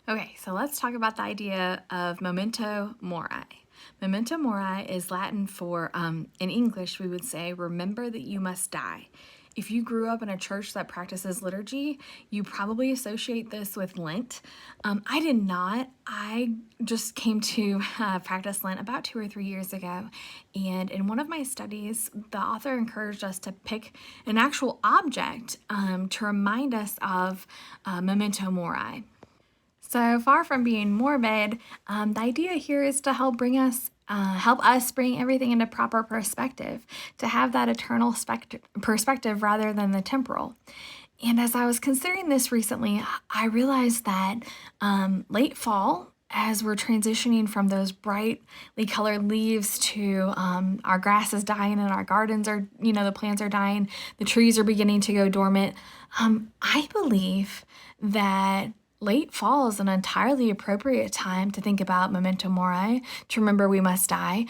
Okay, so let's talk about the idea of Memento Mori. Memento Mori is Latin for, in English, we would say, remember that you must die. If you grew up in a church that practices liturgy, you probably associate this with Lent. I did not. I just came to practice Lent about 2 or 3 years ago. And in one of my studies, the author encouraged us to pick an actual object to remind us of Memento Mori. So far from being morbid, the idea here is to help us bring everything into proper perspective, to have that eternal perspective rather than the temporal. And as I was considering this recently, I realized that late fall, as we're transitioning from those brightly colored leaves to our grass is dying and our gardens are, the plants are dying, the trees are beginning to go dormant, I believe that late fall is an entirely appropriate time to think about Memento Mori, to remember we must die,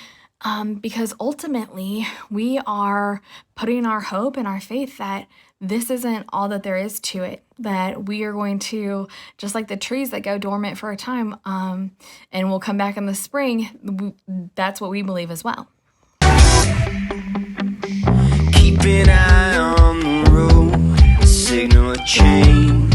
because ultimately we are putting our hope and our faith that this isn't all that there is to it, that we are going to, just like the trees that go dormant for a time and will come back in the spring, that's what we believe as well. Keep an eye on the road, signal a change.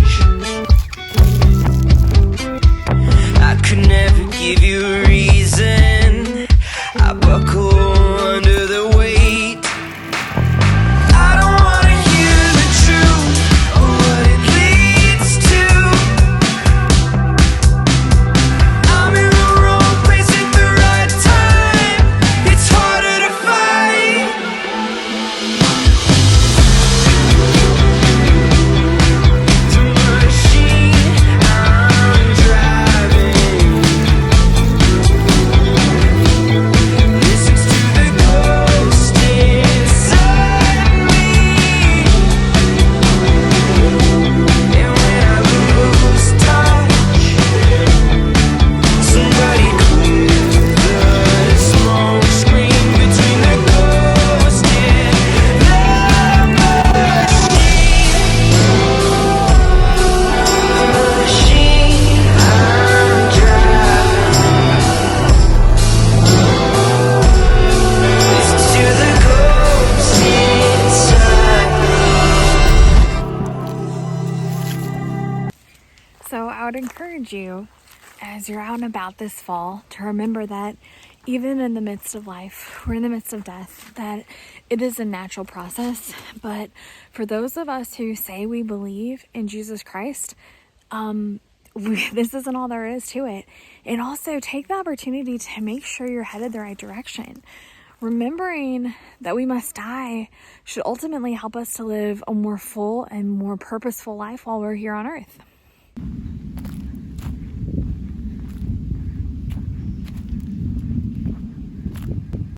I could never give you a reason. I buckle under the weight. I don't wanna hear the truth or what it leads to. I'm in the wrong place at the right time. It's harder to fight. The machine I'm driving listens to the ghost inside me. And when I lose touch, somebody clear the smoke screen between the ghost and the machine I'm driving. Listen to the ghost inside me. So I would encourage you, as you're out and about this fall, to remember that even in the midst of life, we're in the midst of death, that it is a natural process. But for those of us who say we believe in Jesus Christ, this isn't all there is to it. And also take the opportunity to make sure you're headed the right direction. Remembering that we must die should ultimately help us to live a more full and more purposeful life while we're here on earth.